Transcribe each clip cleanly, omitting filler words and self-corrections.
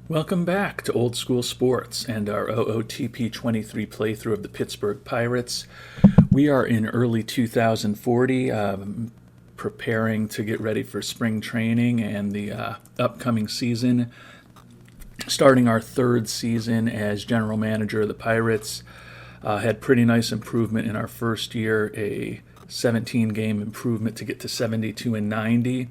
Welcome back to Old School Sports and our OOTP 23 playthrough of the Pittsburgh Pirates. We are in early 2040, preparing to get ready for spring training and the upcoming season. Starting our third season as general manager of the Pirates. Had pretty nice improvement in our first year, a 17-game improvement to get to 72 and 90.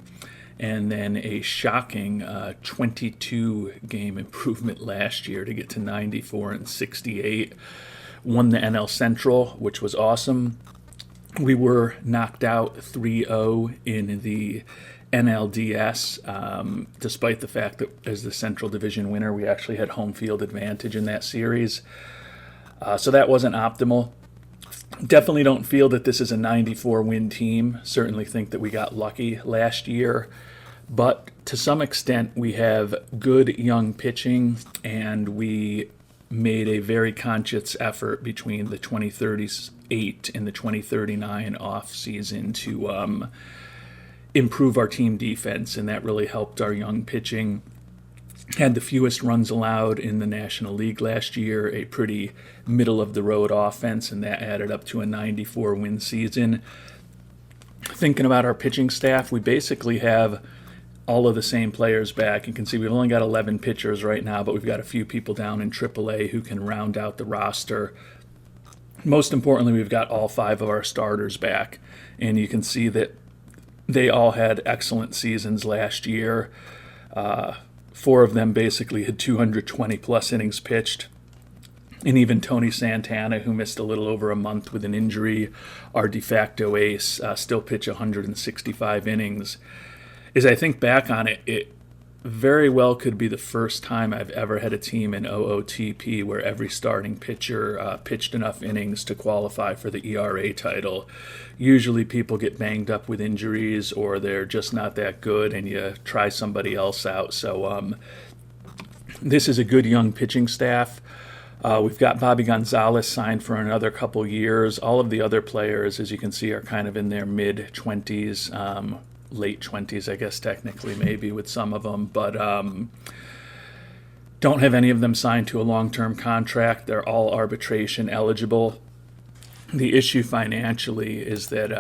And then a shocking 22-game improvement last year to get to 94 and 68. Won the NL Central, which was awesome. We were knocked out 3-0 in the NLDS, despite the fact that as the Central Division winner, we actually had home field advantage in that series. So that wasn't optimal. Definitely don't feel that this is a 94-win team. Certainly think that we got lucky last year. But to some extent, we have good young pitching, and we made a very conscious effort between the 2038 and the 2039 off season to improve our team defense, and that really helped our young pitching. Had the fewest runs allowed in the National League last year, a pretty middle-of-the-road offense, and that added up to a 94-win season. Thinking about our pitching staff, we basically have all of the same players back. You can see we've only got 11 pitchers right now, but we've got a few people down in AAA who can round out the roster. Most importantly, we've got all 5 of our starters back, and you can see that they all had excellent seasons last year. 4 of them basically had 220-plus innings pitched. And even Tony Santana, who missed a little over a month with an injury, our de facto ace, still pitched 165 innings. As I think back on it, it very well could be the first time I've ever had a team in OOTP where every starting pitcher pitched enough innings to qualify for the ERA title. Usually people get banged up with injuries or they're just not that good and you try somebody else out. So this is a good young pitching staff. We've got Bobby Gonzalez signed for another couple years. All of the other players, as you can see, are kind of in their mid-20s, late 20s, I guess, technically, maybe, with some of them. But don't have any of them signed to a long-term contract. They're all arbitration eligible. The issue financially is that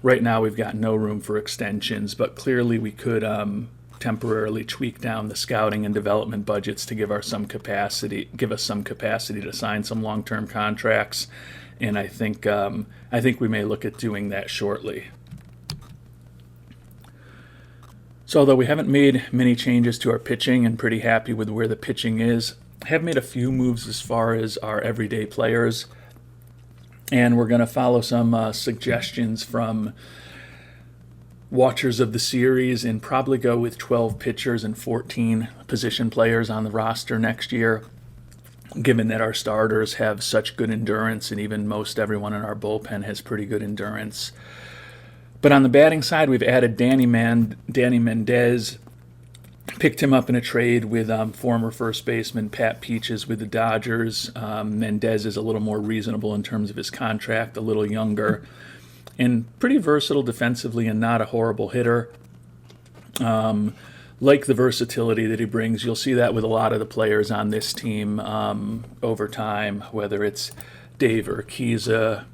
right now we've got no room for extensions, but clearly we could temporarily tweak down the scouting and development budgets to give us some capacity to sign some long-term contracts. And I think we may look at doing that shortly. So although we haven't made many changes to our pitching and pretty happy with where the pitching is, I have made a few moves as far as our everyday players. And we're going to follow some suggestions from watchers of the series and probably go with 12 pitchers and 14 position players on the roster next year, given that our starters have such good endurance and even most everyone in our bullpen has pretty good endurance. But on the batting side, we've added Danny Mendez, picked him up in a trade with former first baseman Pat Peaches with the Dodgers. Mendez is a little more reasonable in terms of his contract, a little younger, and pretty versatile defensively and not a horrible hitter. Like the versatility that he brings, you'll see that with a lot of the players on this team over time, whether it's Dave Urquiza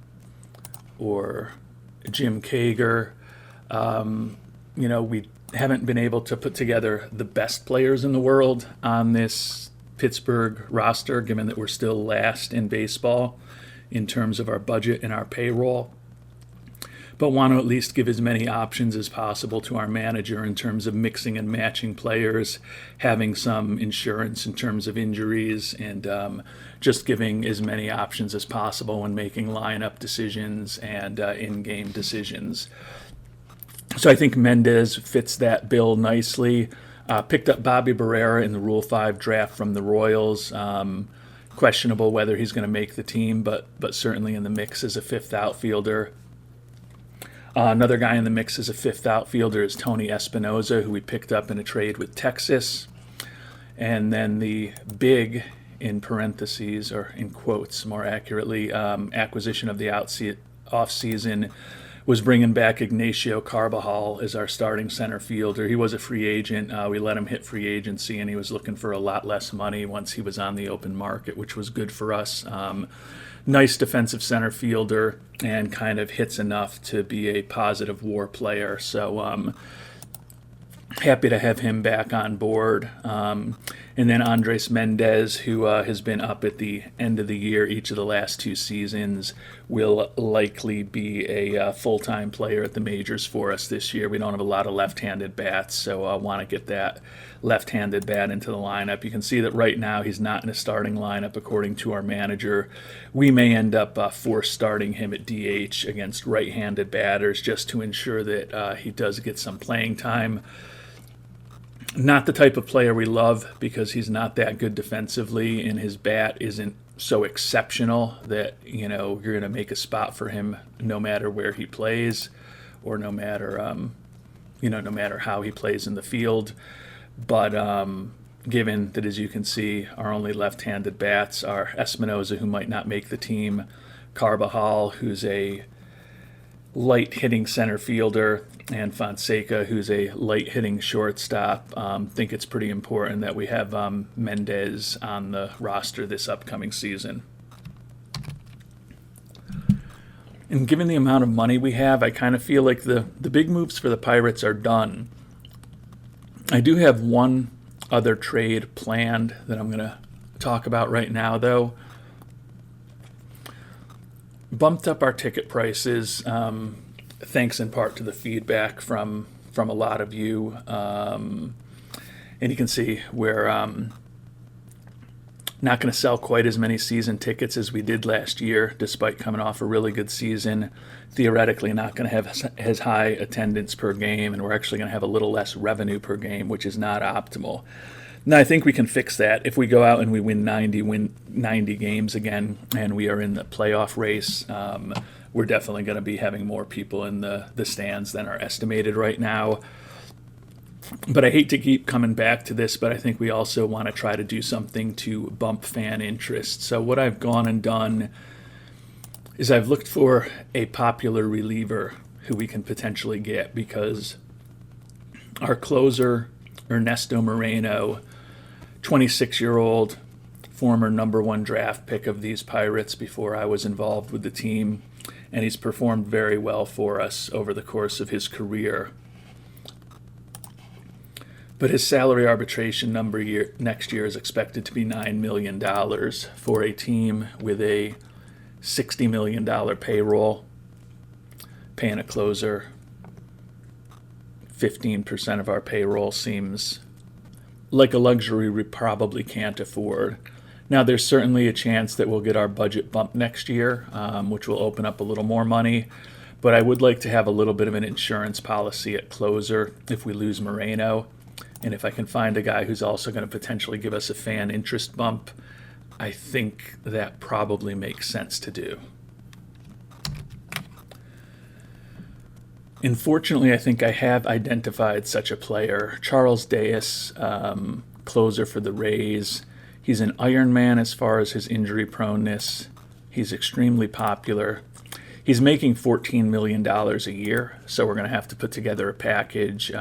or Jim Kager. We haven't been able to put together the best players in the world on this Pittsburgh roster, given that we're still last in baseball in terms of our budget and our payroll. But want to at least give as many options as possible to our manager in terms of mixing and matching players, having some insurance in terms of injuries, and just giving as many options as possible when making lineup decisions and in-game decisions. So I think Mendez fits that bill nicely. Picked up Bobby Barrera in the Rule 5 draft from the Royals. Questionable whether he's going to make the team, but certainly in the mix as a fifth outfielder. Another guy in the mix as a fifth outfielder is Tony Espinoza, who we picked up in a trade with Texas. And then the big, in parentheses, or in quotes more accurately, acquisition of the offseason was bringing back Ignacio Carbajal as our starting center fielder. He was a free agent. We let him hit free agency, and he was looking for a lot less money once he was on the open market, which was good for us. Nice defensive center fielder and kind of hits enough to be a positive WAR player. So happy to have him back on board. And then Andres Mendez, who has been up at the end of the year each of the last 2 seasons, will likely be a full-time player at the majors for us this year. We don't have a lot of left-handed bats, so I want to get that left-handed bat into the lineup. You can see that right now he's not in a starting lineup according to our manager. We may end up force starting him at DH against right-handed batters just to ensure that he does get some playing time. Not the type of player we love because he's not that good defensively and his bat isn't so exceptional that, you're going to make a spot for him no matter where he plays or no matter how he plays in the field. But given that, as you can see, our only left-handed bats are Espinoza, who might not make the team, Carbajal, who's a light-hitting center fielder, and Fonseca, who's a light-hitting shortstop. Think it's pretty important that we have Mendez on the roster this upcoming season. And given the amount of money we have, I kind of feel like the big moves for the Pirates are done. I do have one other trade planned that I'm going to talk about right now, though. Bumped up our ticket prices, thanks in part to the feedback from a lot of you. And you can see we're not going to sell quite as many season tickets as we did last year, despite coming off a really good season. Theoretically, not going to have as high attendance per game, and we're actually going to have a little less revenue per game, which is not optimal. Now, I think we can fix that. If we go out and we win 90 games again, and we are in the playoff race, we're definitely going to be having more people in the stands than are estimated right now. But I hate to keep coming back to this, but I think we also want to try to do something to bump fan interest. So what I've gone and done is I've looked for a popular reliever who we can potentially get, because our closer, Ernesto Moreno, 26-year-old, former number 1 draft pick of these Pirates before I was involved with the team, and he's performed very well for us over the course of his career. But his salary arbitration number next year is expected to be $9 million for a team with a $60 million payroll, paying a closer 15% of our payroll seems like a luxury we probably can't afford. Now, there's certainly a chance that we'll get our budget bumped next year, which will open up a little more money. But I would like to have a little bit of an insurance policy at closer if we lose Moreno. And if I can find a guy who's also going to potentially give us a fan interest bump, I think that probably makes sense to do. Unfortunately, I think I have identified such a player. Charles Diaz, closer for the Rays. He's an Iron Man as far as his injury proneness. He's extremely popular. He's making $14 million a year, so we're going to have to put together a package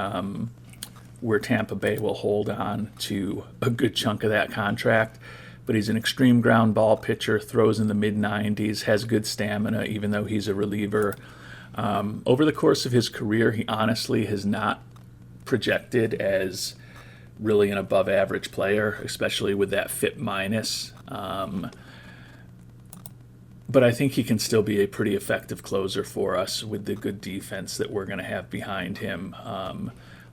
where Tampa Bay will hold on to a good chunk of that contract. But he's an extreme ground ball pitcher, throws in the mid-90s, has good stamina, even though he's a reliever. Over the course of his career, he honestly has not projected as really an above-average player, especially with that FIP minus. But I think he can still be a pretty effective closer for us with the good defense that we're going to have behind him,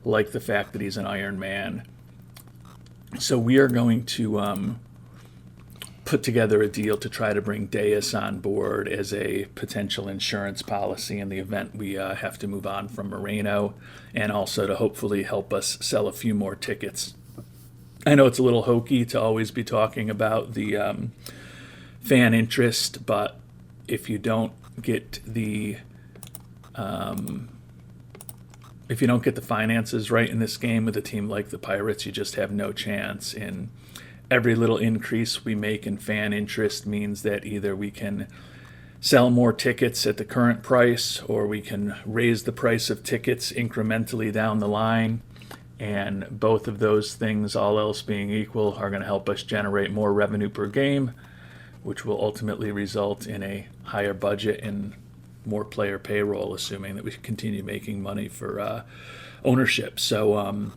like the fact that he's an Iron Man. So we are going to put together a deal to try to bring Diaz on board as a potential insurance policy in the event we have to move on from Moreno, and also to hopefully help us sell a few more tickets. I know it's a little hokey to always be talking about the fan interest, but if you don't get the finances right in this game with a team like the Pirates, you just have no chance. And every little increase we make in fan interest means that either we can sell more tickets at the current price, or we can raise the price of tickets incrementally down the line. And both of those things, all else being equal, are going to help us generate more revenue per game, which will ultimately result in a higher budget and more player payroll, assuming that we continue making money for ownership. So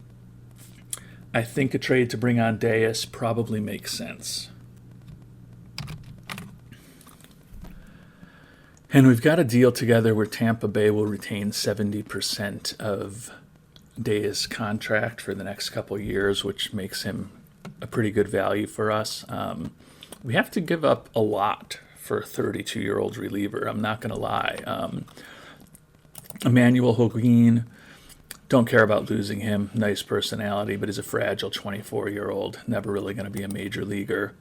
I think a trade to bring on Deus probably makes sense. And we've got a deal together where Tampa Bay will retain 70% of Deus' contract for the next couple of years, which makes him a pretty good value for us. We have to give up a lot for a 32-year-old reliever. I'm not going to lie. Emmanuel Holguin, don't care about losing him. Nice personality, but he's a fragile 24-year-old. Never really going to be a major leaguer.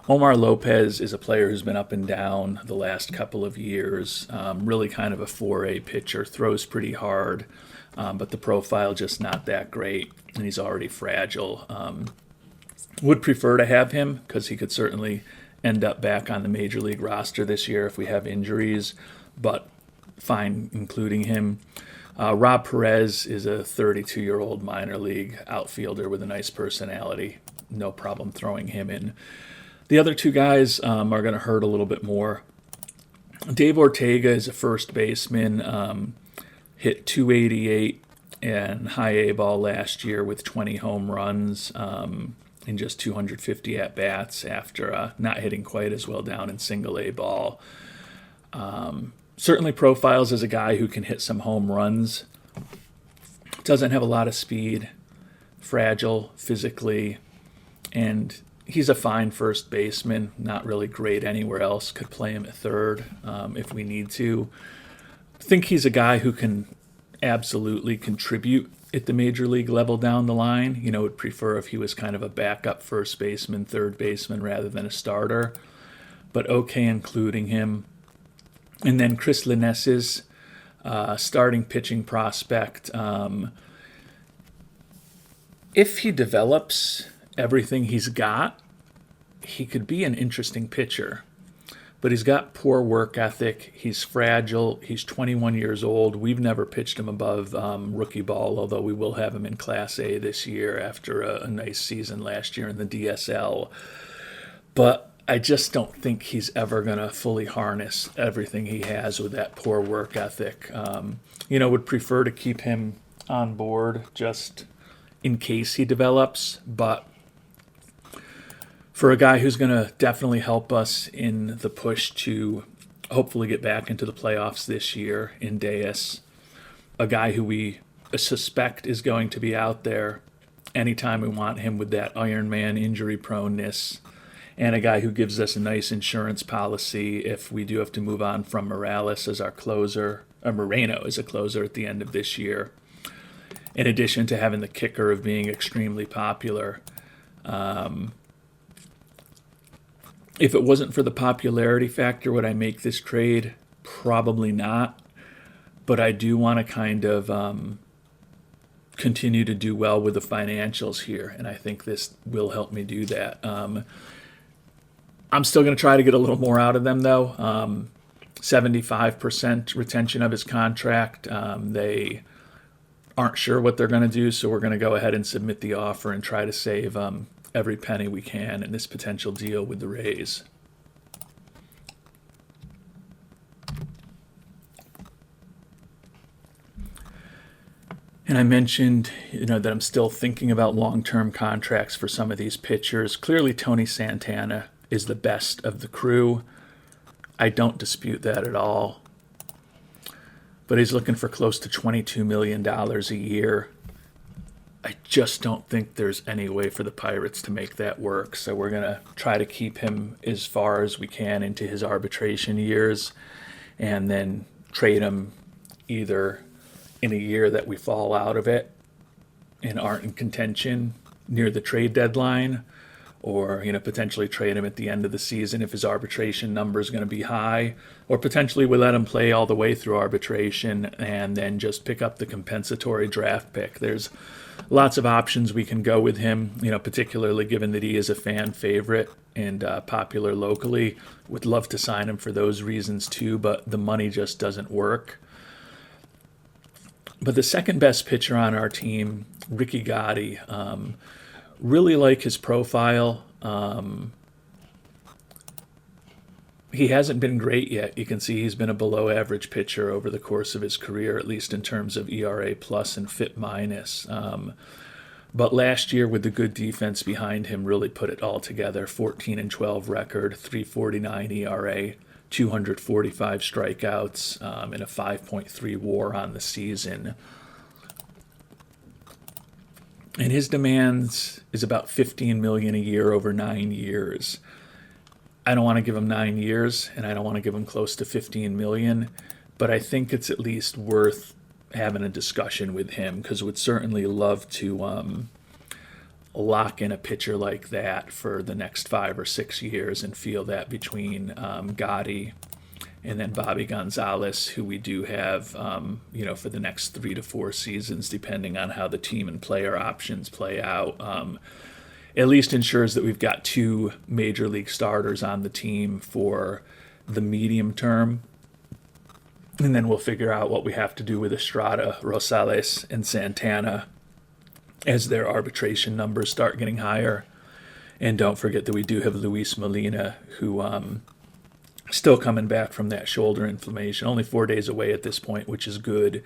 Omar Lopez is a player who's been up and down the last couple of years. Really kind of a 4A pitcher. Throws pretty hard, but the profile just not that great, and he's already fragile. Would prefer to have him because he could certainly end up back on the major league roster this year if we have injuries, but fine including him. Rob Perez is a 32-year-old minor league outfielder with a nice personality. No problem throwing him in. The other two guys are going to hurt a little bit more. Dave Ortega is a first baseman, hit 288 and high A ball last year with 20 home runs in just 250 at-bats after not hitting quite as well down in single A ball. Certainly profiles as a guy who can hit some home runs. Doesn't have a lot of speed, fragile physically, and he's a fine first baseman, not really great anywhere else. Could play him at third if we need to. I think he's a guy who can absolutely contribute at the major league level down the line. Would prefer if he was kind of a backup first baseman, third baseman, rather than a starter. But okay including him. And then Chris Lines's starting pitching prospect. If he develops everything he's got, he could be an interesting pitcher. But he's got poor work ethic. He's fragile. He's 21 years old. We've never pitched him above rookie ball, although we will have him in Class A this year after a nice season last year in the DSL. But I just don't think he's ever going to fully harness everything he has with that poor work ethic. Would prefer to keep him on board just in case he develops, but for a guy who's going to definitely help us in the push to hopefully get back into the playoffs this year in Deus, a guy who we suspect is going to be out there anytime we want him with that Iron Man injury proneness, and a guy who gives us a nice insurance policy if we do have to move on from Morales as our closer, or Moreno as a closer at the end of this year, in addition to having the kicker of being extremely popular. If it wasn't for the popularity factor, would I make this trade? Probably not. But I do want to kind of continue to do well with the financials here, and I think this will help me do that. I'm still going to try to get a little more out of them, though. 75% retention of his contract. They aren't sure what they're going to do, so we're going to go ahead and submit the offer and try to save every penny we can in this potential deal with the Rays. And I mentioned, that I'm still thinking about long-term contracts for some of these pitchers. Clearly, Tony Santana is the best of the crew. I don't dispute that at all. But he's looking for close to $22 million a year. I just don't think there's any way for the Pirates to make that work. So we're going to try to keep him as far as we can into his arbitration years and then trade him either in a year that we fall out of it and aren't in contention near the trade deadline, or potentially trade him at the end of the season if his arbitration number is going to be high, or potentially we let him play all the way through arbitration and then just pick up the compensatory draft pick. There's lots of options we can go with him, particularly given that he is a fan favorite and popular locally. Would love to sign him for those reasons too, but the money just doesn't work. But the second best pitcher on our team, Ricky Gotti, really like his profile. He hasn't been great yet. You can see he's been a below average pitcher over the course of his career, at least in terms of ERA plus and FIP minus. But last year, with the good defense behind him, really put it all together. 14-12 record, 3.49 ERA, 245 strikeouts, and a 5.3 WAR on the season. And his demands is about $15 million a year over 9 years. I don't want to give him 9 years, and I don't want to give him close to $15 million, but I think it's at least worth having a discussion with him, because would certainly love to lock in a pitcher like that for the next 5 or 6 years, and feel that between Gotti and then Bobby Gonzalez, who we do have, for the next 3 to 4 seasons, depending on how the team and player options play out, at least ensures that we've got 2 major league starters on the team for the medium term. And then we'll figure out what we have to do with Estrada, Rosales, and Santana as their arbitration numbers start getting higher. And don't forget that we do have Luis Molina, who still coming back from that shoulder inflammation. Only 4 days away at this point, which is good.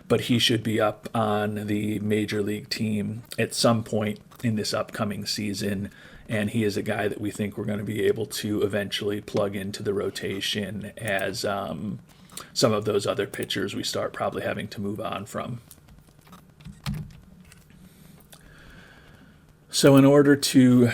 But he should be up on the major league team at some point in this upcoming season. And he is a guy that we think we're going to be able to eventually plug into the rotation as some of those other pitchers we start probably having to move on from. So in order to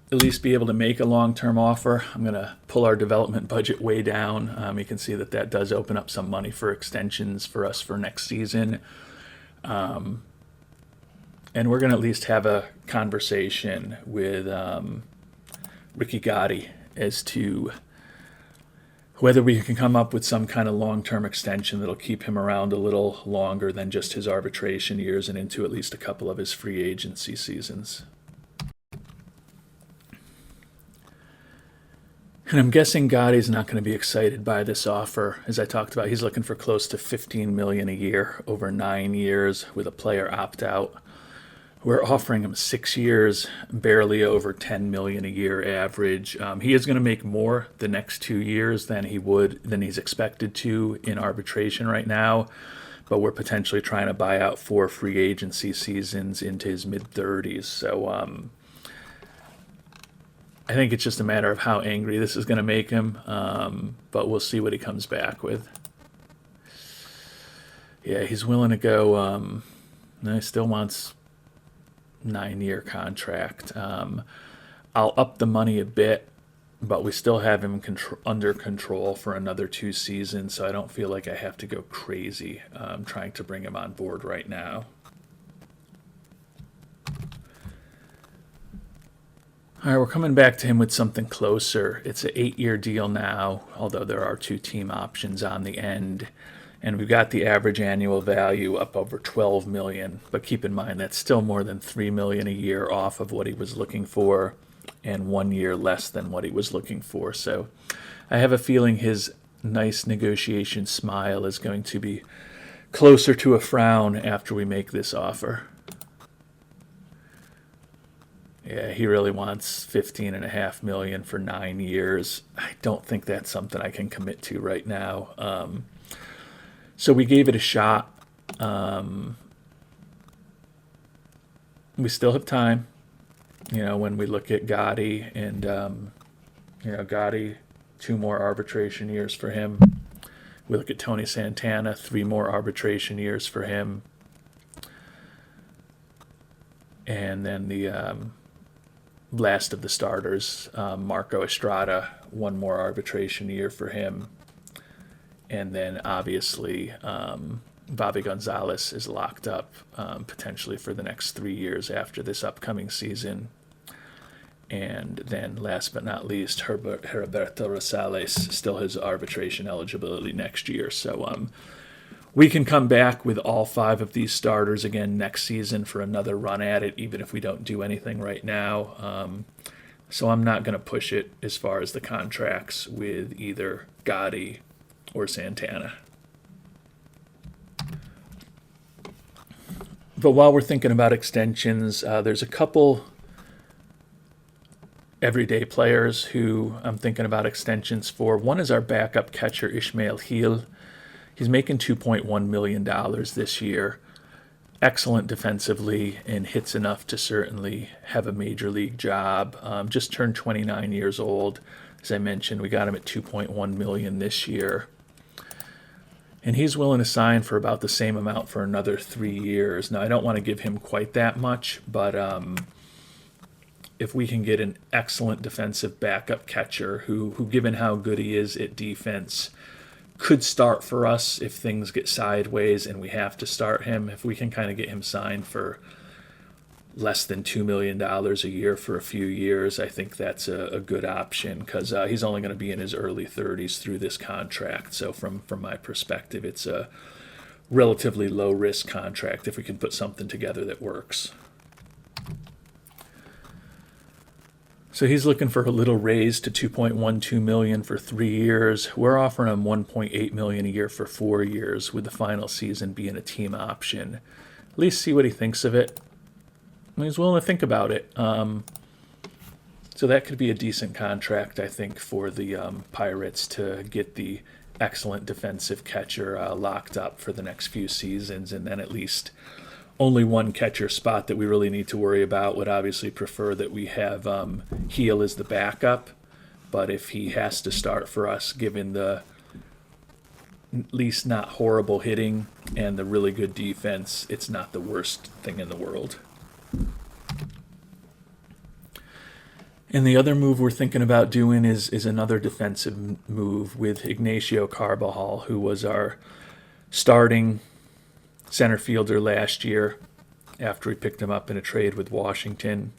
at least be able to make a long-term offer, I'm going to pull our development budget way down. You can see that does open up some money for extensions for us for next season. And we're going to at least have a conversation with Ricky Gotti as to whether we can come up with some kind of long-term extension that'll keep him around a little longer than just his arbitration years and into at least a couple of his free agency seasons. And I'm guessing Gotti's not going to be excited by this offer. As I talked about, he's looking for close to $15 million a year over 9 years with a player opt-out. We're offering him 6 years, barely over $10 million a year average. He is going to make more the next 2 years than he's expected to in arbitration right now. But we're potentially trying to buy out 4 free agency seasons into his mid-30s. So I think it's just a matter of how angry this is going to make him. But we'll see what he comes back with. Yeah, he's willing to go. He still wants 9-year contract. I'll up the money a bit, but we still have him under control for another 2 seasons, so I don't feel like I have to go crazy trying to bring him on board right now. All right, we're coming back to him with something closer. It's an 8-year deal now, although there are 2 team options on the end. And we've got the average annual value up over $12 million. But keep in mind, that's still more than $3 million a year off of what he was looking for, and 1 year less than what he was looking for. So I have a feeling his nice negotiation smile is going to be closer to a frown after we make this offer. Yeah, he really wants $15.5 million for 9 years. I don't think that's something I can commit to right now. So we gave it a shot. We still have time, when we look at Gotti and, Gotti, 2 more arbitration years for him. We look at Tony Santana, 3 more arbitration years for him. And then the last of the starters, Marco Estrada, 1 more arbitration year for him. And then, obviously, Bobby Gonzalez is locked up potentially for the next 3 years after this upcoming season. And then, last but not least, Heriberto Rosales still has arbitration eligibility next year. So we can come back with all 5 of these starters again next season for another run at it, even if we don't do anything right now. So I'm not going to push it as far as the contracts with either Gotti or Santana. But while we're thinking about extensions, there's a couple everyday players who I'm thinking about extensions for. One is our backup catcher, Ishmael Heel. He's making $2.1 million this year. Excellent defensively and hits enough to certainly have a major league job. Just turned 29 years old. As I mentioned, we got him at $2.1 million this year. And he's willing to sign for about the same amount for another 3 years. Now, I don't want to give him quite that much, but if we can get an excellent defensive backup catcher who, given how good he is at defense, could start for us if things get sideways and we have to start him. If we can kind of get him signed for less than $2 million a year for a few years, I think that's a good option because he's only going to be in his early 30s through this contract. So from my perspective, it's a relatively low-risk contract if we can put something together that works. So he's looking for a little raise to $2.12 million for 3 years. We're offering him $1.8 million a year for 4 years, with the final season being a team option. At least see what he thinks of it. He's willing to think about it. So that could be a decent contract, I think, for the Pirates to get the excellent defensive catcher locked up for the next few seasons, and then at least only one catcher spot that we really need to worry about. Would obviously prefer that we have Heel as the backup, but if he has to start for us, given the at least not horrible hitting and the really good defense, it's not the worst thing in the world. And the other move we're thinking about doing is another defensive move with Ignacio Carbajal, who was our starting center fielder last year after we picked him up in a trade with Washington.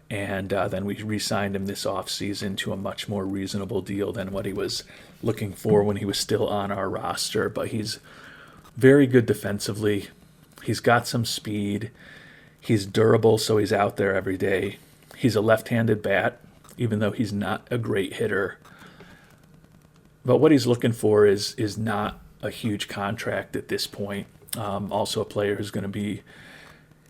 And then we re-signed him this offseason to a much more reasonable deal than what he was looking for when he was still on our roster. But he's very good defensively. He's got some speed. He's durable, so he's out there every day. He's a left-handed bat, even though he's not a great hitter. But what he's looking for is not a huge contract at this point. Also a player who's going to be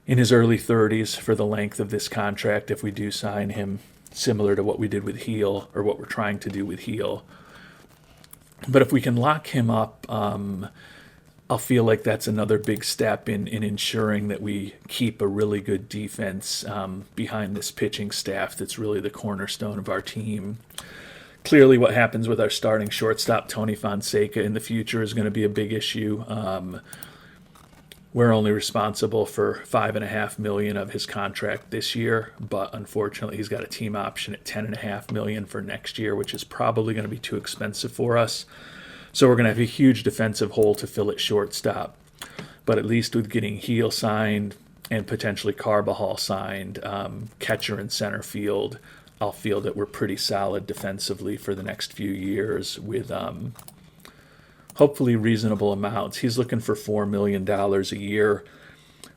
in his early 30s for the length of this contract if we do sign him, similar to what we did with Heel, or what we're trying to do with Heel. But if we can lock him up, I'll feel like that's another big step in ensuring that we keep a really good defense behind this pitching staff that's really the cornerstone of our team. Clearly what happens with our starting shortstop, Tony Fonseca, in the future is going to be a big issue. We're only responsible for $5.5 million of his contract this year, but unfortunately he's got a team option at $10.5 million for next year, which is probably going to be too expensive for us. So we're going to have a huge defensive hole to fill at shortstop. But at least with getting Heel signed and potentially Carbajal signed, catcher and center field, I'll feel that we're pretty solid defensively for the next few years with hopefully reasonable amounts. He's looking for $4 million a year.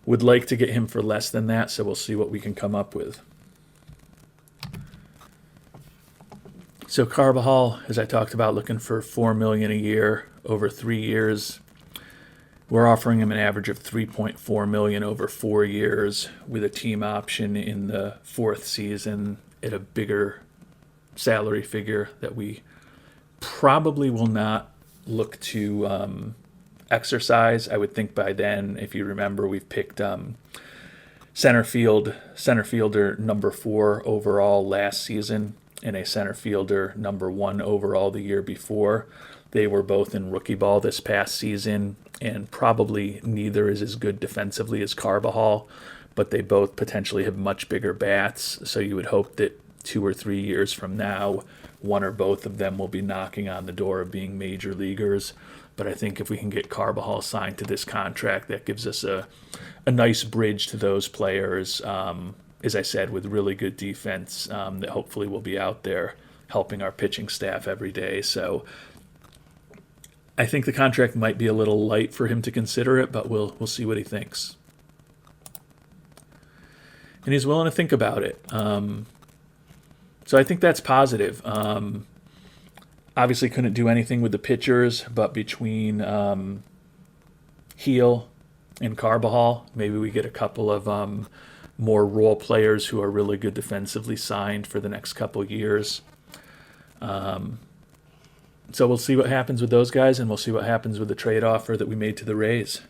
Would like to get him for less than that, so we'll see what we can come up with. So Carbajal, as I talked about, looking for $4 million a year over 3 years. We're offering him an average of $3.4 million over 4 years with a team option in the 4th season at a bigger salary figure that we probably will not look to exercise. I would think by then, if you remember, we've picked center fielder number 4 overall last season and a center fielder number 1 overall the year before. They were both in rookie ball this past season, and probably neither is as good defensively as Carbajal, but they both potentially have much bigger bats, so you would hope that 2 or 3 years from now, one or both of them will be knocking on the door of being major leaguers. But I think if we can get Carbajal signed to this contract, that gives us a nice bridge to those players, as I said, with really good defense that hopefully will be out there helping our pitching staff every day. So I think the contract might be a little light for him to consider it, but we'll see what he thinks. And he's willing to think about it. So I think that's positive. Obviously couldn't do anything with the pitchers, but between Heel and Carbajal, maybe we get a couple of more role players who are really good defensively signed for the next couple years. So we'll see what happens with those guys, and we'll see what happens with the trade offer that we made to the Rays.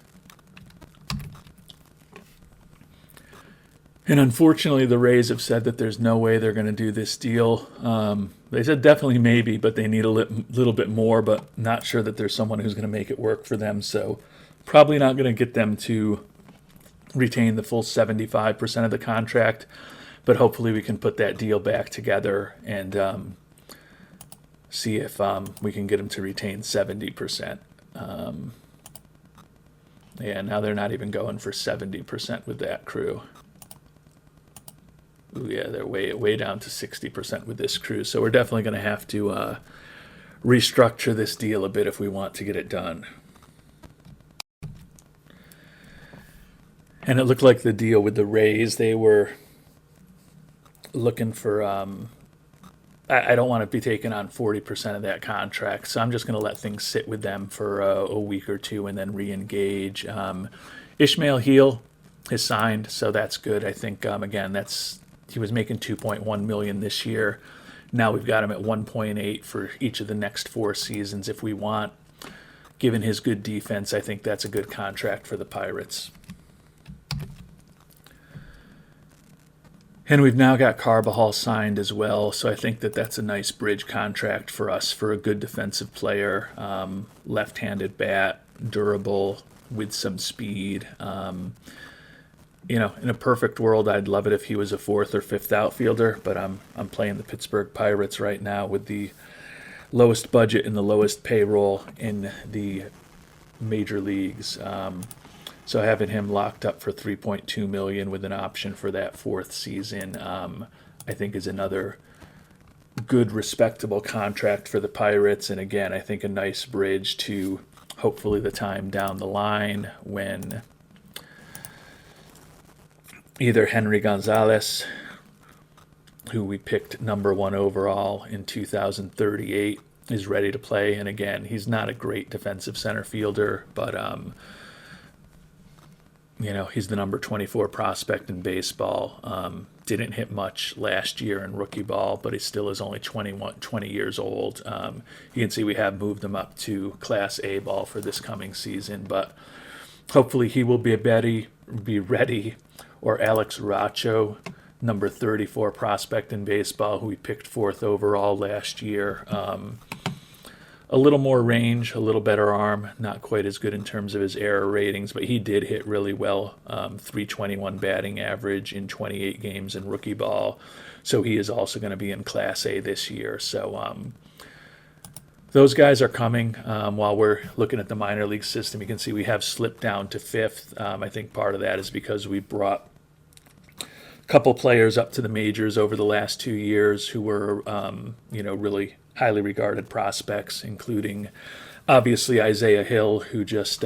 And unfortunately, the Rays have said that there's no way they're going to do this deal. They said definitely maybe, but they need a little bit more, but not sure that there's someone who's going to make it work for them. So probably not going to get them to retain the full 75% of the contract, but hopefully we can put that deal back together and see if we can get them to retain 70%. Yeah, now they're not even going for 70% with that crew. Ooh, yeah, they're way down to 60% with this crew. So we're definitely going to have to restructure this deal a bit if we want to get it done. And it looked like the deal with the Rays, they were looking for, I don't want to be taking on 40% of that contract, so I'm just going to let things sit with them for a week or two and then re-engage. Ishmael Heel is signed, so that's good. I think, again, he was making $2.1 million this year. Now we've got him at 1.8 for each of the next 4 seasons if we want. Given his good defense, I think that's a good contract for the Pirates. And we've now got Carbajal signed as well, so I think that that's a nice bridge contract for us for a good defensive player. Left-handed bat, durable, with some speed. In a perfect world, I'd love it if he was a 4th or 5th outfielder, but I'm playing the Pittsburgh Pirates right now with the lowest budget and the lowest payroll in the major leagues. So having him locked up for $3.2 million with an option for that 4th season, I think is another good, respectable contract for the Pirates. And again, I think a nice bridge to hopefully the time down the line when either Henry Gonzalez, who we picked number 1 overall in 2038, is ready to play. And again, he's not a great defensive center fielder, but he's the number 24 prospect in baseball. Didn't hit much last year in rookie ball, but he still is only 20 years old. You can see we have moved him up to Class A ball for this coming season, but hopefully he will be ready. Or Alex Racho, number 34 prospect in baseball, who we picked 4th overall last year. A little more range, a little better arm, not quite as good in terms of his error ratings, but he did hit really well. 321 batting average in 28 games in rookie ball. So he is also going to be in Class A this year. So those guys are coming. While we're looking at the minor league system, you can see we have slipped down to 5th. I think part of that is because we brought a couple players up to the majors over the last 2 years who were, really highly regarded prospects, including obviously Isaiah Hill, who just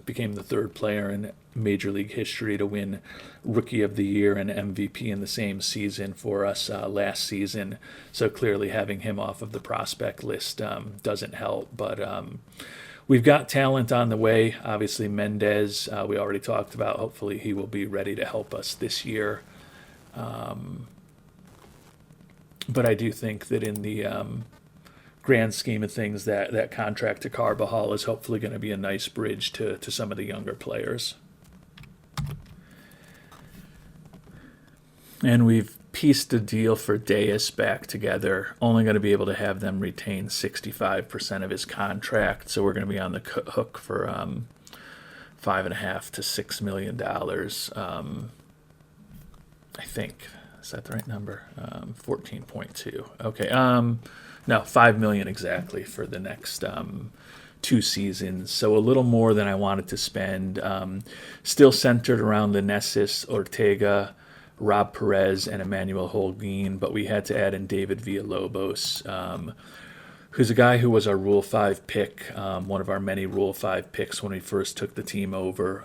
became the 3rd player in Major League history to win Rookie of the Year and MVP in the same season for us last season. So clearly having him off of the prospect list doesn't help. But we've got talent on the way. Obviously Mendez, we already talked about. Hopefully he will be ready to help us this year. But I do think that in the grand scheme of things, that contract to Carbajal is hopefully going to be a nice bridge to some of the younger players. And we've pieced a deal for Deus back together. Only going to be able to have them retain 65% of his contract, so we're going to be on the hook for $5.5 to $6 million. I think. Is that the right number? 14.2. Okay. No, $5 million exactly for the next 2 seasons. So a little more than I wanted to spend. Still centered around Lenesis, Ortega, Rob Perez, and Emmanuel Holguin, but we had to add in David Villalobos, who's a guy who was our Rule 5 pick, one of our many Rule 5 picks when we first took the team over.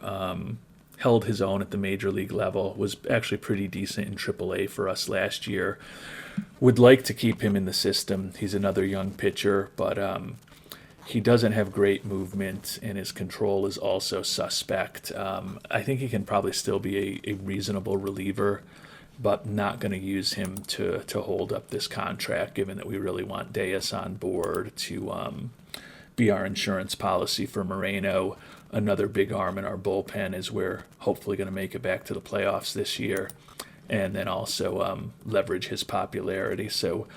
Held his own at the major league level, was actually pretty decent in AAA for us last year. Would like to keep him in the system. He's another young pitcher, but he doesn't have great movement, and his control is also suspect. I think he can probably still be a reasonable reliever, but not going to use him to hold up this contract, given that we really want Deus on board to be our insurance policy for Moreno. Another big arm in our bullpen is we're hopefully going to make it back to the playoffs this year, and then also leverage his popularity. So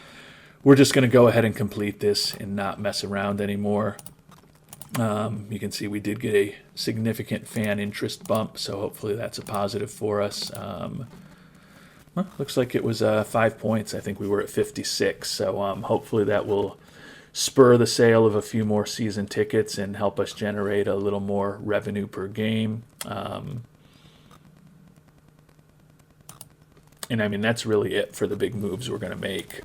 we're just going to go ahead and complete this and not mess around anymore. You can see we did get a significant fan interest bump, so hopefully that's a positive for us. Well, looks like it was 5 points. I think we were at 56, so hopefully that will spur the sale of a few more season tickets and help us generate a little more revenue per game. And I mean, that's really it for the big moves we're going to make.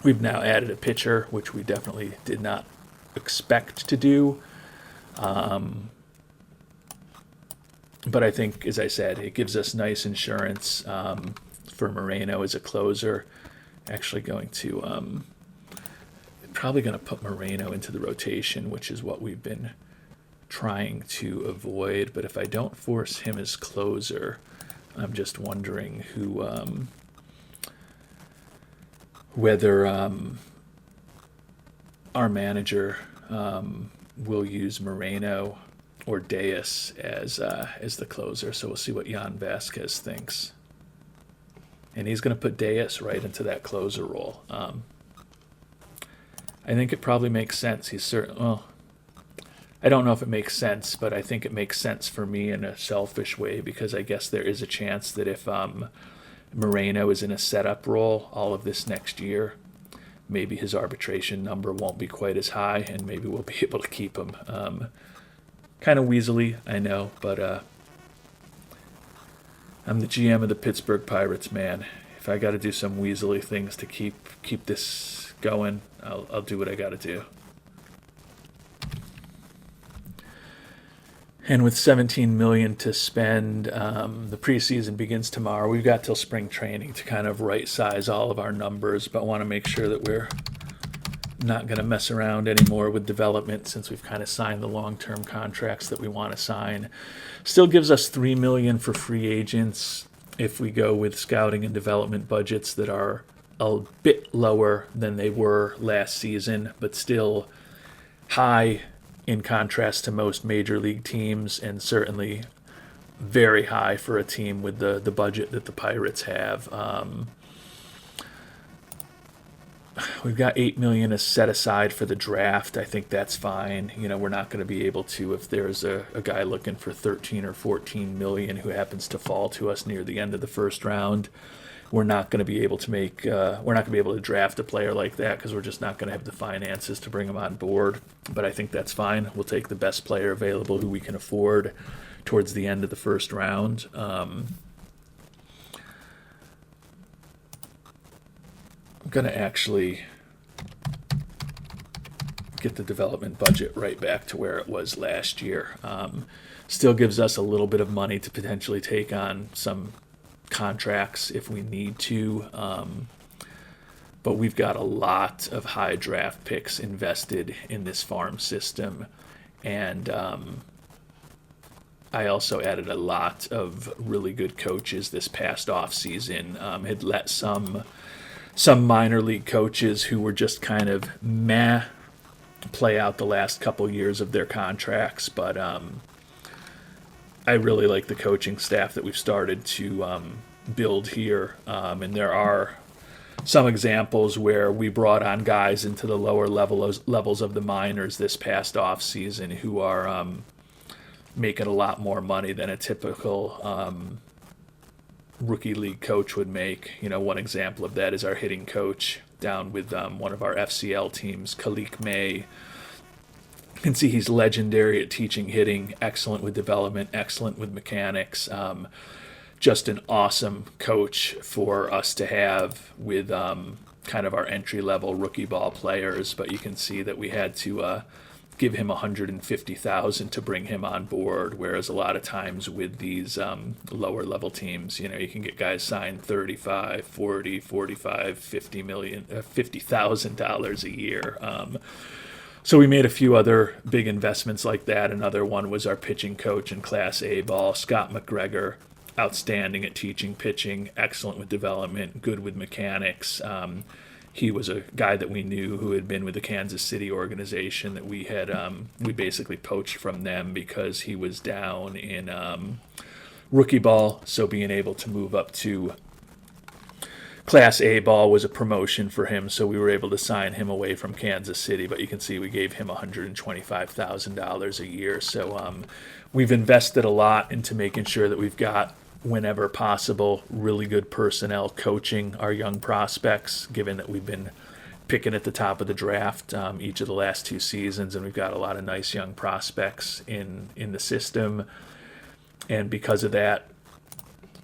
We've now added a pitcher, which we definitely did not expect to do. But I think, as I said, it gives us nice insurance for Moreno as a closer. Actually going to probably going to put Moreno into the rotation, which is what we've been trying to avoid. But if I don't force him as closer, I'm just wondering whether our manager will use Moreno or Deus as the closer. So we'll see what Jan Vasquez thinks. And he's going to put Deus right into that closer role. I think it probably makes sense. I don't know if it makes sense, but I think it makes sense for me in a selfish way, because I guess there is a chance that if Moreno is in a setup role all of this next year, maybe his arbitration number won't be quite as high, and maybe we'll be able to keep him. Kind of weaselly, I know, but I'm the GM of the Pittsburgh Pirates, man. If I got to do some weaselly things to keep this going, I'll do what I got to do. And with $17 million to spend, the preseason begins tomorrow. We've got till spring training to kind of right size all of our numbers, but want to make sure that we're not going to mess around anymore with development, since we've kind of signed the long-term contracts that we want to sign. Still gives us $3 million for free agents if we go with scouting and development budgets that are a bit lower than they were last season, but still high in contrast to most major league teams, and certainly very high for a team with the budget that the Pirates have. We've got $8 million is set aside for the draft. I think that's fine. We're not going to be able to, if there's a guy looking for 13 or 14 million who happens to fall to us near the end of the first round, we're not going to be able to draft a player like that, because we're just not going to have the finances to bring him on board. But I think that's fine. We'll take the best player available who we can afford towards the end of the first round. I'm going to actually get the development budget right back to where it was last year. Still gives us a little bit of money to potentially take on some contracts if we need to, but we've got a lot of high draft picks invested in this farm system, and I also added a lot of really good coaches this past off season. Had let some minor league coaches who were just kind of meh play out the last couple years of their contracts, but I really like the coaching staff that we've started to build here, and there are some examples where we brought on guys into the lower levels of the minors this past off season who are making a lot more money than a typical rookie league coach would make. One example of that is our hitting coach down with one of our FCL teams, Khalik May. You can see he's legendary at teaching hitting, excellent with development, excellent with mechanics. Just an awesome coach for us to have with kind of our entry-level rookie ball players, but you can see that we had to give him $150,000 to bring him on board, whereas a lot of times with these lower level teams, you know, you can get guys signed 35, 40, 45, 50 million, $50,000 a year. So we made a few other big investments like that. Another one was our pitching coach in Class A ball, Scott McGregor, outstanding at teaching pitching, excellent with development, good with mechanics. He was a guy that we knew who had been with the Kansas City organization that we had we basically poached from them because he was down in rookie ball. So being able to move up to Class A ball was a promotion for him, so we were able to sign him away from Kansas City. But you can see we gave him $125,000 a year. So we've invested a lot into making sure that we've got, whenever possible, really good personnel coaching our young prospects, given that we've been picking at the top of the draft each of the last 2 seasons, and we've got a lot of nice young prospects in the system. And because of that,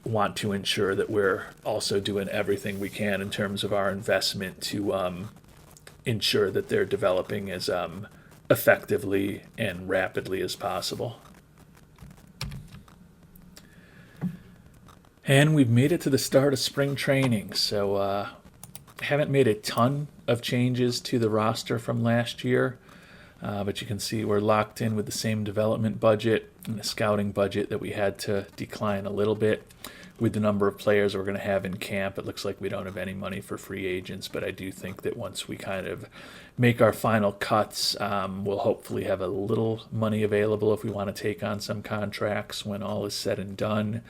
want to ensure that we're also doing everything we can in terms of our investment to ensure that they're developing as effectively and rapidly as possible. And we've made it to the start of spring training, so haven't made a ton of changes to the roster from last year, but you can see we're locked in with the same development budget and the scouting budget that we had to decline a little bit. With the number of players we're going to have in camp, it looks like we don't have any money for free agents, but I do think that once we kind of make our final cuts, we'll hopefully have a little money available if we want to take on some contracts when all is said and done.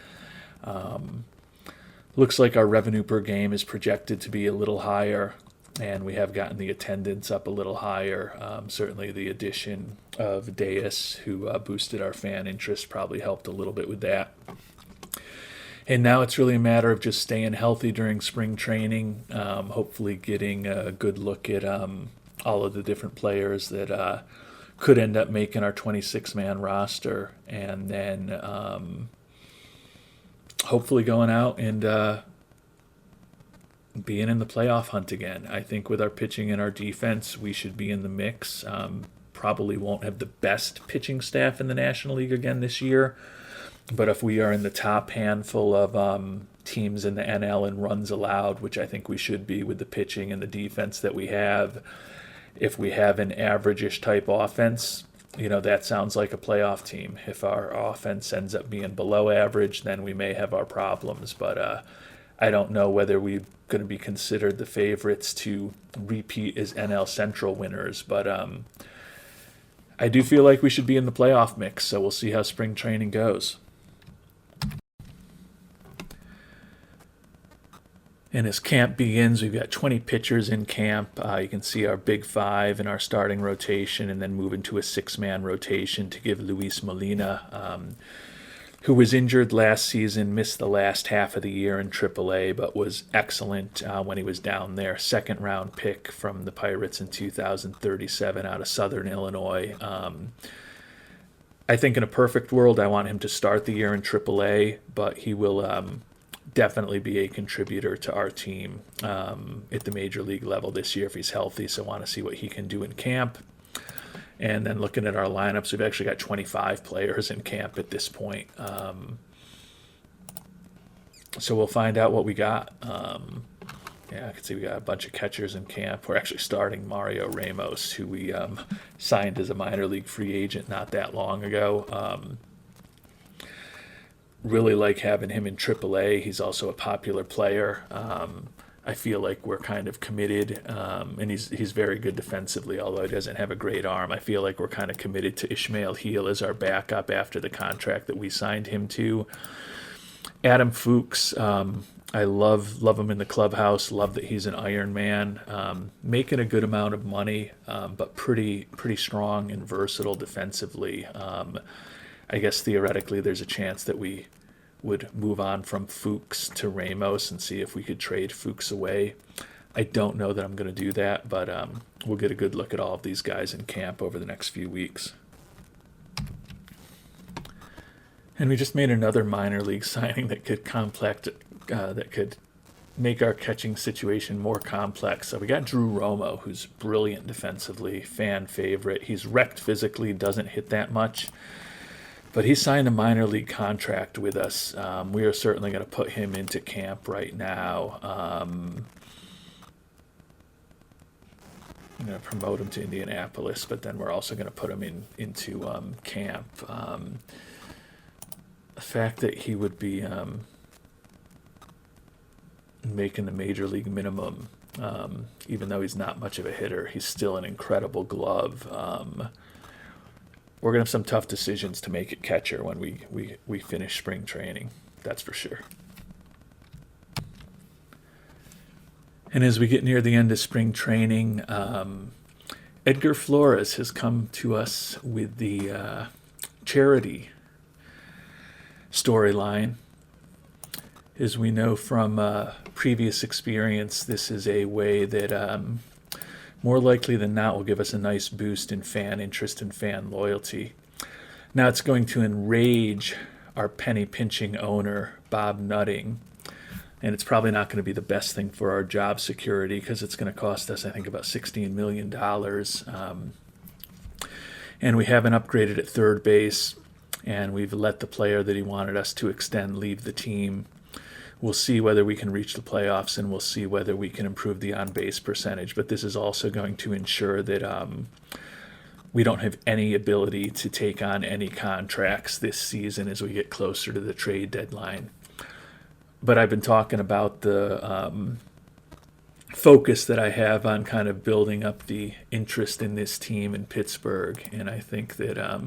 Looks like our revenue per game is projected to be a little higher, and we have gotten the attendance up a little higher. Certainly the addition of Deus, who boosted our fan interest, probably helped a little bit with that. And now it's really a matter of just staying healthy during spring training, hopefully getting a good look at all of the different players that could end up making our 26-man roster, and then hopefully going out and being in the playoff hunt again. I think with our pitching and our defense, we should be in the mix. Probably won't have the best pitching staff in the National League again this year, but if we are in the top handful of teams in the NL in runs allowed, which I think we should be with the pitching and the defense that we have, if we have an average-ish type offense, you know, that sounds like a playoff team. If our offense ends up being below average, then we may have our problems. But I don't know whether we're going to be considered the favorites to repeat as NL Central winners. But I do feel like we should be in the playoff mix, so we'll see how spring training goes. And as camp begins, we've got 20 pitchers in camp. You can see our big 5 in our starting rotation, and then move into a 6-man rotation to give Luis Molina, who was injured last season, missed the last half of the year in AAA, but was excellent when he was down there. 2nd-round pick from the Pirates in 2037 out of Southern Illinois. I think in a perfect world, I want him to start the year in AAA, but he will definitely be a contributor to our team at the major league level this year if he's healthy. So I want to see what he can do in camp. And then looking at our lineups, we've actually got 25 players in camp at this point. So we'll find out what we got. Yeah, I can see we got a bunch of catchers in camp. We're actually starting Mario Ramos, who we signed as a minor league free agent not that long ago. Really like having him in AAA. He's also a popular player. I feel like we're kind of committed, and he's very good defensively, although he doesn't have a great arm. I feel like we're kind of committed to Ishmael Heel as our backup after the contract that we signed him to. Adam Fuchs, I love him in the clubhouse. Love that he's an Iron Man, making a good amount of money, but pretty strong and versatile defensively. I guess theoretically there's a chance that we would move on from Fuchs to Ramos and see if we could trade Fuchs away. I don't know that I'm going to do that, but we'll get a good look at all of these guys in camp over the next few weeks. And we just made another minor league signing that could make our catching situation more complex. So we got Drew Romo, who's brilliant defensively, fan favorite. He's wrecked physically, doesn't hit that much, but he signed a minor league contract with us. We are certainly going to put him into camp right now. I'm going to promote him to Indianapolis, but then we're also going to put him into camp. The fact that he would be making the major league minimum, even though he's not much of a hitter, he's still an incredible glove. We're going to have some tough decisions to make at catcher when we finish spring training. That's for sure. And as we get near the end of spring training, Edgar Flores has come to us with the charity storyline. As we know from previous experience, this is a way that more likely than not will give us a nice boost in fan interest and fan loyalty. Now it's going to enrage our penny-pinching owner, Bob Nutting, and it's probably not going to be the best thing for our job security because it's going to cost us, I think, about $16 million. And we haven't upgraded at third base, and we've let the player that he wanted us to extend leave the team. We'll see whether we can reach the playoffs, and we'll see whether we can improve the on-base percentage. But this is also going to ensure that we don't have any ability to take on any contracts this season as we get closer to the trade deadline. But I've been talking about the focus that I have on kind of building up the interest in this team in Pittsburgh. And I think that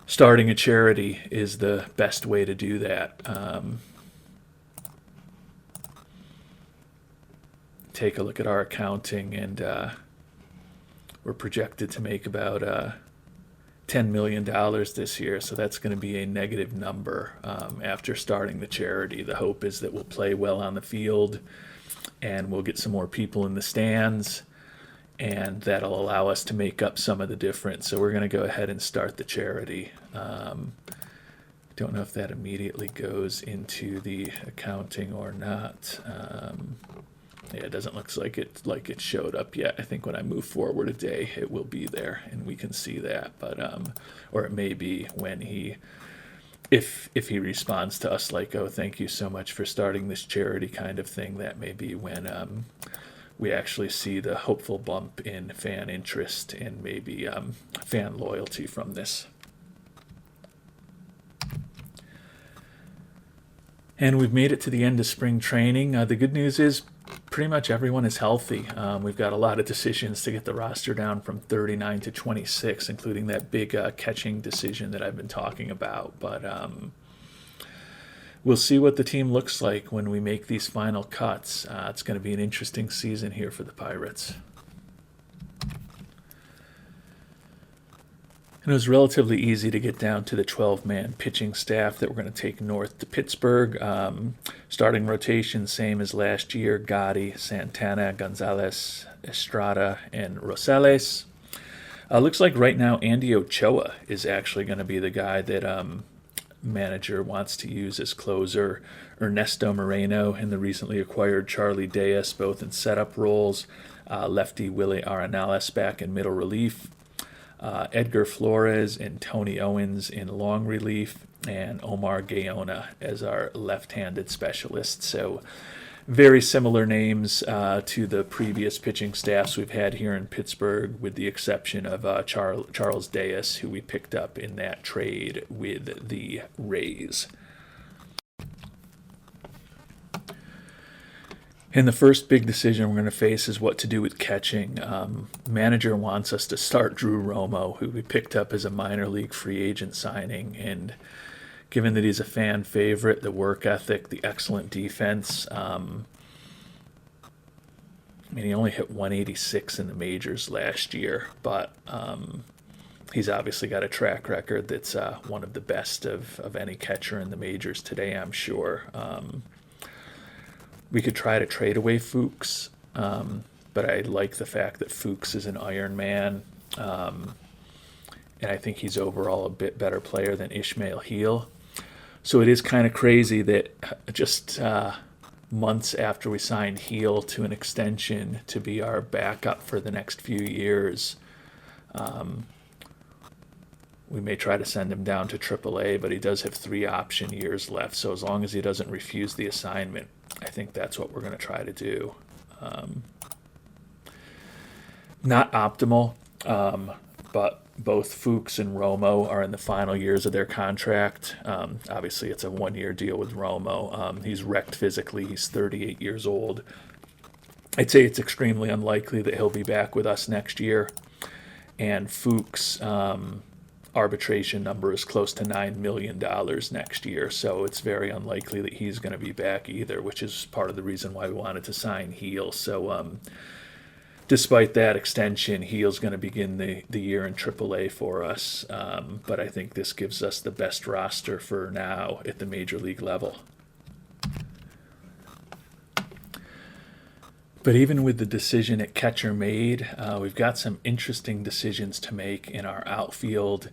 starting a charity is the best way to do that. Take a look at our accounting, and we're projected to make about $10 million this year, so that's going to be a negative number after starting the charity. The hope is that we'll play well on the field and we'll get some more people in the stands, and that'll allow us to make up some of the difference. So we're going to go ahead and start the charity. Don't know if that immediately goes into the accounting or not. Yeah, it doesn't look like it showed up yet. I think when I move forward a day, it will be there, and we can see that. But or it may be when if he responds to us like, "Oh, thank you so much for starting this charity," kind of thing. That may be when we actually see the hopeful bump in fan interest and maybe fan loyalty from this. And we've made it to the end of spring training. The good news is pretty much everyone is healthy. We've got a lot of decisions to get the roster down from 39 to 26, including that big catching decision that I've been talking about. But we'll see what the team looks like when we make these final cuts. It's going to be an interesting season here for the Pirates. And it was relatively easy to get down to the 12-man pitching staff that we're going to take north to Pittsburgh. Starting rotation, same as last year: Gotti, Santana, Gonzalez, Estrada, and Rosales. Looks like right now Andy Ochoa is actually going to be the guy that manager wants to use as closer. Ernesto Moreno and the recently acquired Charlie Diaz, both in setup roles. Lefty Willie Arenales back in middle relief. Edgar Flores and Tony Owens in long relief, and Omar Gaona as our left-handed specialist. So very similar names to the previous pitching staffs we've had here in Pittsburgh, with the exception of Charles Diaz, who we picked up in that trade with the Rays. And the first big decision we're going to face is what to do with catching. Manager wants us to start Drew Romo, who we picked up as a minor league free agent signing. And given that he's a fan favorite, the work ethic, the excellent defense, I mean, he only hit 186 in the majors last year, but he's obviously got a track record that's one of the best of any catcher in the majors today, I'm sure. We could try to trade away Fuchs, but I like the fact that Fuchs is an Iron Man, and I think he's overall a bit better player than Ishmael Heel. So it is kind of crazy that just months after we signed Heel to an extension to be our backup for the next few years. We may try to send him down to AAA, but he does have 3 option years left. So as long as he doesn't refuse the assignment, I think that's what we're going to try to do. Not optimal, but both Fuchs and Romo are in the final years of their contract. Obviously, it's a 1-year deal with Romo. He's wrecked physically. He's 38 years old. I'd say it's extremely unlikely that he'll be back with us next year. And Fuchs' arbitration number is close to $9 million next year, so it's very unlikely that he's going to be back either, which is part of the reason why we wanted to sign Heel. So despite that extension, Heel's going to begin the year in AAA for us, but I think this gives us the best roster for now at the major league level. But even with the decision at catcher made, we've got some interesting decisions to make in our outfield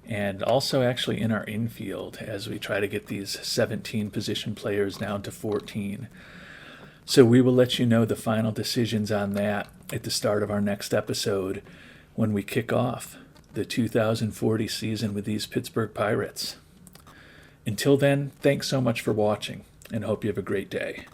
and also actually in our infield as we try to get these 17 position players down to 14. So we will let you know the final decisions on that at the start of our next episode when we kick off the 2040 season with these Pittsburgh Pirates. Until then, thanks so much for watching and hope you have a great day.